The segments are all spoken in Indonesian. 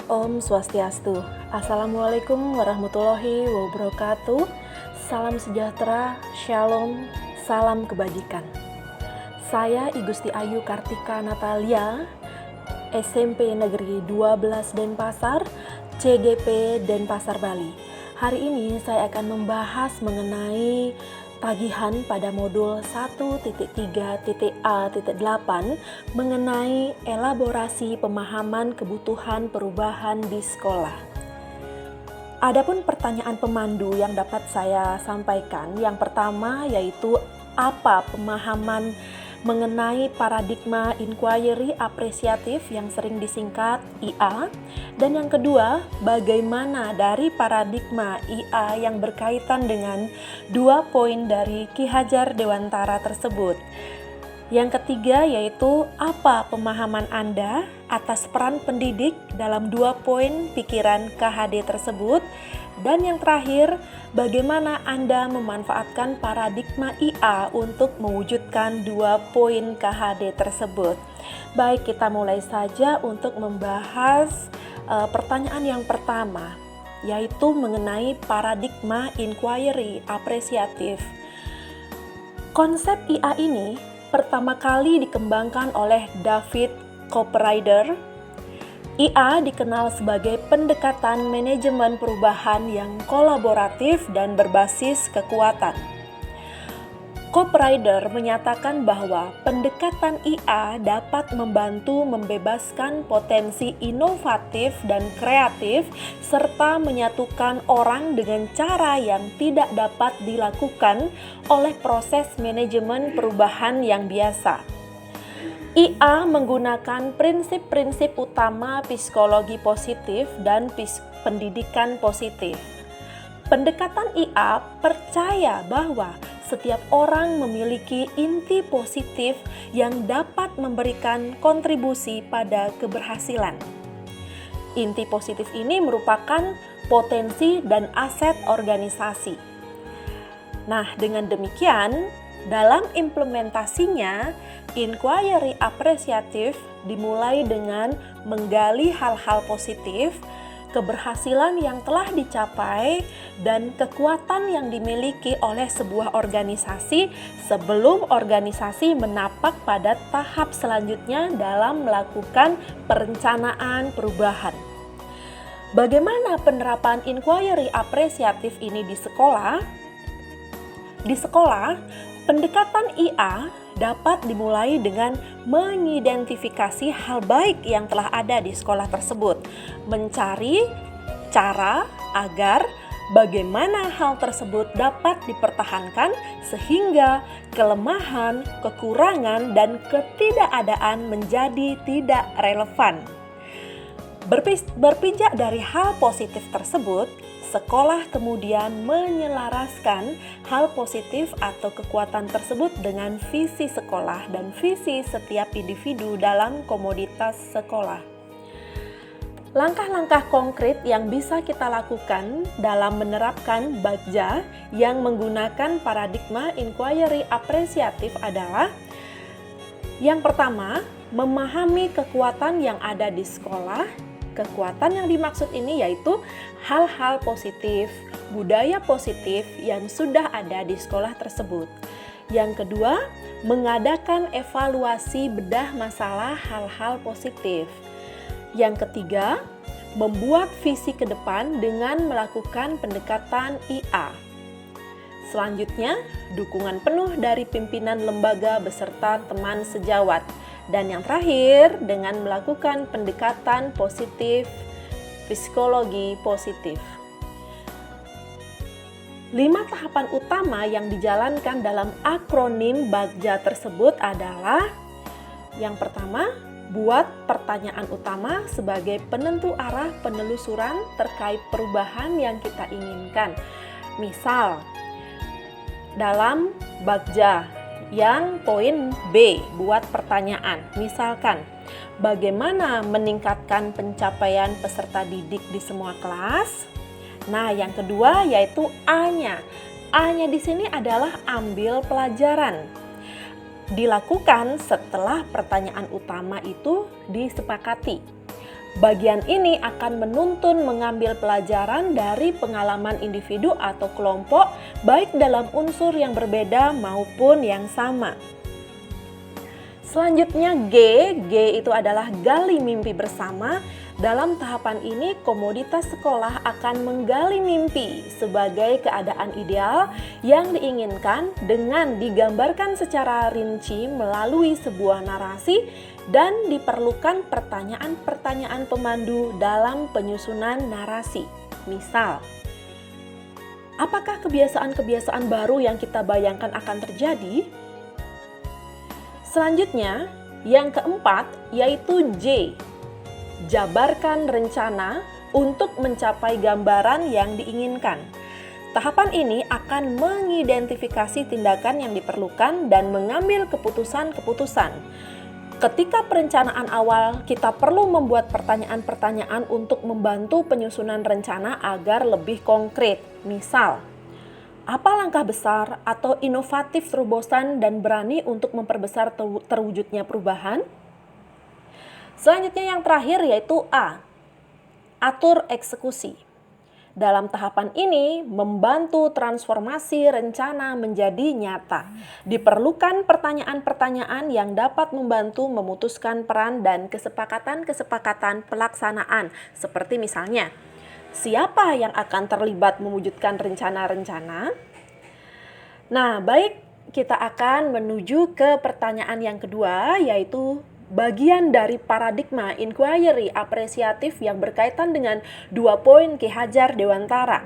Om Swastiastu. Assalamualaikum warahmatullahi wabarakatuh. Salam sejahtera, shalom, salam kebajikan. Saya I Gusti Ayu Kartika Natalia, SMP Negeri 12 Denpasar, CGP Denpasar, Bali. Hari ini saya akan membahas mengenai tagihan pada modul 1.3.A.8 mengenai elaborasi pemahaman kebutuhan perubahan di sekolah. Adapun pertanyaan pemandu yang dapat saya sampaikan, yang pertama yaitu apa pemahaman mengenai paradigma inquiry apresiatif yang sering disingkat IA, dan yang kedua, bagaimana dari paradigma IA yang berkaitan dengan 2 poin dari Ki Hajar Dewantara tersebut. Yang ketiga yaitu apa pemahaman Anda atas peran pendidik dalam 2 poin pikiran KHD tersebut. Dan yang terakhir, bagaimana Anda memanfaatkan paradigma IA untuk mewujudkan 2 poin KHD tersebut. Baik, kita mulai saja untuk membahas pertanyaan yang pertama, yaitu mengenai paradigma inquiry apresiatif. Konsep IA ini pertama kali dikembangkan oleh David Cooperrider. IA dikenal sebagai pendekatan manajemen perubahan yang kolaboratif dan berbasis kekuatan. Cooperrider menyatakan bahwa pendekatan IA dapat membantu membebaskan potensi inovatif dan kreatif serta menyatukan orang dengan cara yang tidak dapat dilakukan oleh proses manajemen perubahan yang biasa. IA menggunakan prinsip-prinsip utama psikologi positif dan pendidikan positif. Pendekatan IA percaya bahwa setiap orang memiliki inti positif yang dapat memberikan kontribusi pada keberhasilan. Inti positif ini merupakan potensi dan aset organisasi. Nah, dengan demikian, dalam implementasinya, inquiry apresiatif dimulai dengan menggali hal-hal positif, keberhasilan yang telah dicapai, dan kekuatan yang dimiliki oleh sebuah organisasi sebelum organisasi menapak pada tahap selanjutnya dalam melakukan perencanaan perubahan. Bagaimana penerapan inquiry apresiatif ini di sekolah? Di sekolah, pendekatan IA dapat dimulai dengan mengidentifikasi hal baik yang telah ada di sekolah tersebut, mencari cara agar bagaimana hal tersebut dapat dipertahankan sehingga kelemahan, kekurangan, dan ketidakadaan menjadi tidak relevan. Berpijak dari hal positif tersebut, sekolah kemudian menyelaraskan hal positif atau kekuatan tersebut dengan visi sekolah dan visi setiap individu dalam komoditas sekolah. Langkah-langkah konkret yang bisa kita lakukan dalam menerapkan Bagja yang menggunakan paradigma inquiry apresiatif adalah: yang pertama, memahami kekuatan yang ada di sekolah. Kekuatan yang dimaksud ini yaitu hal-hal positif, budaya positif yang sudah ada di sekolah tersebut. Yang kedua, mengadakan evaluasi bedah masalah hal-hal positif. Yang ketiga, membuat visi ke depan dengan melakukan pendekatan IA. Selanjutnya, dukungan penuh dari pimpinan lembaga beserta teman sejawat. Dan yang terakhir, dengan melakukan pendekatan positif, psikologi positif. 5 tahapan utama yang dijalankan dalam akronim Bagja tersebut adalah: yang pertama, buat pertanyaan utama sebagai penentu arah penelusuran terkait perubahan yang kita inginkan. Misal, dalam Bagja yang poin B, buat pertanyaan. Misalkan, bagaimana meningkatkan pencapaian peserta didik di semua kelas? Nah, yang kedua yaitu A-nya. A-nya di sini adalah ambil pelajaran. Dilakukan setelah pertanyaan utama itu disepakati. Bagian ini akan menuntun mengambil pelajaran dari pengalaman individu atau kelompok, baik dalam unsur yang berbeda maupun yang sama. Selanjutnya G itu adalah gali mimpi bersama. Dalam tahapan ini, komoditas sekolah akan menggali mimpi sebagai keadaan ideal yang diinginkan dengan digambarkan secara rinci melalui sebuah narasi dan diperlukan pertanyaan-pertanyaan pemandu dalam penyusunan narasi. Misal, apakah kebiasaan-kebiasaan baru yang kita bayangkan akan terjadi? Selanjutnya, yang keempat yaitu J. Jabarkan rencana untuk mencapai gambaran yang diinginkan. Tahapan ini akan mengidentifikasi tindakan yang diperlukan dan mengambil keputusan-keputusan. Ketika perencanaan awal, kita perlu membuat pertanyaan-pertanyaan untuk membantu penyusunan rencana agar lebih konkret. Misal, apa langkah besar atau inovatif terobosan dan berani untuk memperbesar terwujudnya perubahan? Selanjutnya yang terakhir yaitu A. Atur eksekusi. Dalam tahapan ini, membantu transformasi rencana menjadi nyata. Diperlukan pertanyaan-pertanyaan yang dapat membantu memutuskan peran dan kesepakatan-kesepakatan pelaksanaan. Seperti misalnya, siapa yang akan terlibat mewujudkan rencana-rencana? Nah, baik, kita akan menuju ke pertanyaan yang kedua, yaitu bagian dari paradigma inquiry apresiatif yang berkaitan dengan 2 poin Ki Hajar Dewantara.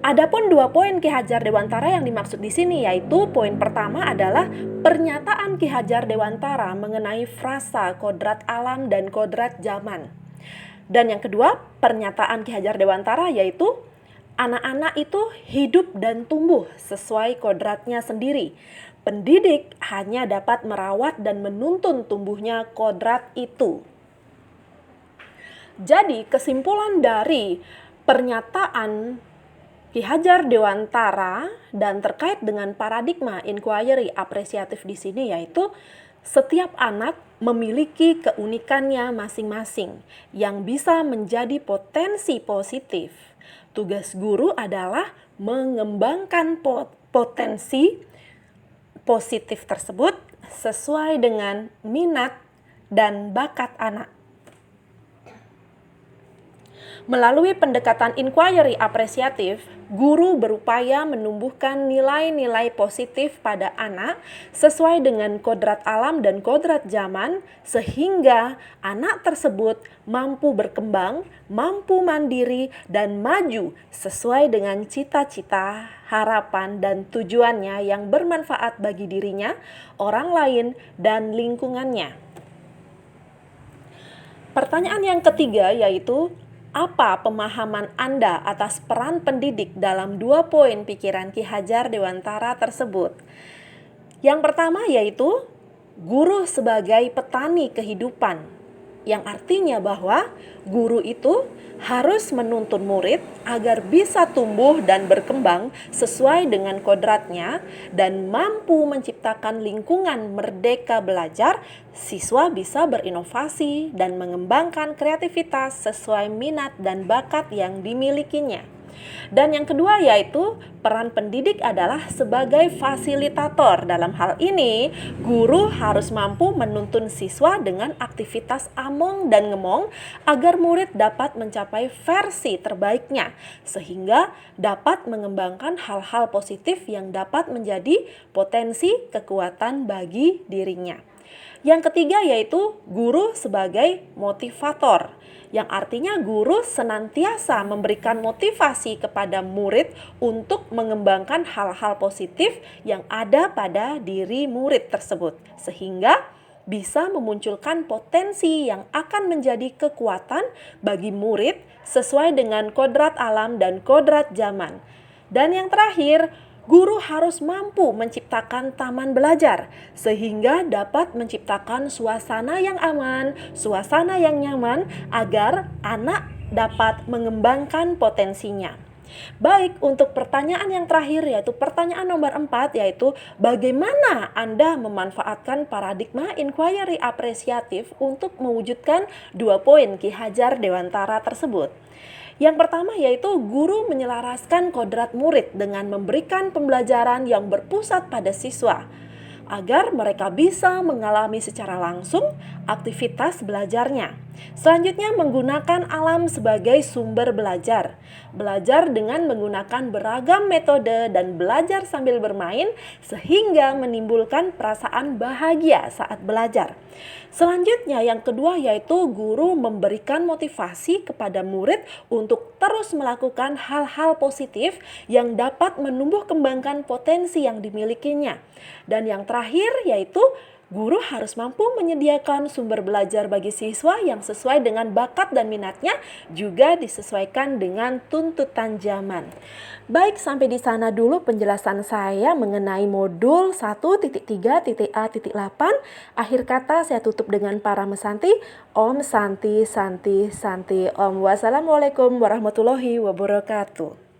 Adapun 2 poin Ki Hajar Dewantara yang dimaksud di sini yaitu poin pertama adalah pernyataan Ki Hajar Dewantara mengenai frasa kodrat alam dan kodrat zaman. Dan yang kedua, pernyataan Ki Hajar Dewantara yaitu anak-anak itu hidup dan tumbuh sesuai kodratnya sendiri. Pendidik hanya dapat merawat dan menuntun tumbuhnya kodrat itu. Jadi, kesimpulan dari pernyataan Ki Hajar Dewantara dan terkait dengan paradigma inquiry apresiatif di sini yaitu setiap anak memiliki keunikannya masing-masing yang bisa menjadi potensi positif. Tugas guru adalah mengembangkan potensi positif tersebut sesuai dengan minat dan bakat anak. Melalui pendekatan inquiry apresiatif, guru berupaya menumbuhkan nilai-nilai positif pada anak sesuai dengan kodrat alam dan kodrat zaman sehingga anak tersebut mampu berkembang, mampu mandiri, dan maju sesuai dengan cita-cita, harapan, dan tujuannya yang bermanfaat bagi dirinya, orang lain, dan lingkungannya. Pertanyaan yang ketiga yaitu, apa pemahaman Anda atas peran pendidik dalam 2 poin pikiran Ki Hajar Dewantara tersebut? Yang pertama yaitu guru sebagai petani kehidupan, yang artinya bahwa guru itu harus menuntun murid agar bisa tumbuh dan berkembang sesuai dengan kodratnya dan mampu menciptakan lingkungan merdeka belajar, siswa bisa berinovasi dan mengembangkan kreativitas sesuai minat dan bakat yang dimilikinya. Dan yang kedua yaitu peran pendidik adalah sebagai fasilitator. Dalam hal ini, guru harus mampu menuntun siswa dengan aktivitas among dan ngemong agar murid dapat mencapai versi terbaiknya, sehingga dapat mengembangkan hal-hal positif yang dapat menjadi potensi kekuatan bagi dirinya. Yang ketiga yaitu guru sebagai motivator, yang artinya guru senantiasa memberikan motivasi kepada murid untuk mengembangkan hal-hal positif yang ada pada diri murid tersebut, sehingga bisa memunculkan potensi yang akan menjadi kekuatan bagi murid sesuai dengan kodrat alam dan kodrat zaman. Dan yang terakhir, guru harus mampu menciptakan taman belajar sehingga dapat menciptakan suasana yang aman, suasana yang nyaman agar anak dapat mengembangkan potensinya. Baik, untuk pertanyaan yang terakhir yaitu pertanyaan nomor 4 yaitu bagaimana Anda memanfaatkan paradigma inquiry apresiatif untuk mewujudkan 2 poin Ki Hajar Dewantara tersebut. Yang pertama yaitu guru menyelaraskan kodrat murid dengan memberikan pembelajaran yang berpusat pada siswa agar mereka bisa mengalami secara langsung aktivitas belajarnya. Selanjutnya, menggunakan alam sebagai sumber belajar. Belajar dengan menggunakan beragam metode dan belajar sambil bermain sehingga menimbulkan perasaan bahagia saat belajar. Selanjutnya, yang kedua yaitu guru memberikan motivasi kepada murid untuk terus melakukan hal-hal positif yang dapat menumbuh kembangkan potensi yang dimilikinya. Dan yang terakhir yaitu guru harus mampu menyediakan sumber belajar bagi siswa yang sesuai dengan bakat dan minatnya, juga disesuaikan dengan tuntutan zaman. Baik, sampai di sana dulu penjelasan saya mengenai modul 1.3.A.8. Akhir kata saya tutup dengan para mesanti. Om Santi Santi Santi Om. Wassalamualaikum warahmatullahi wabarakatuh.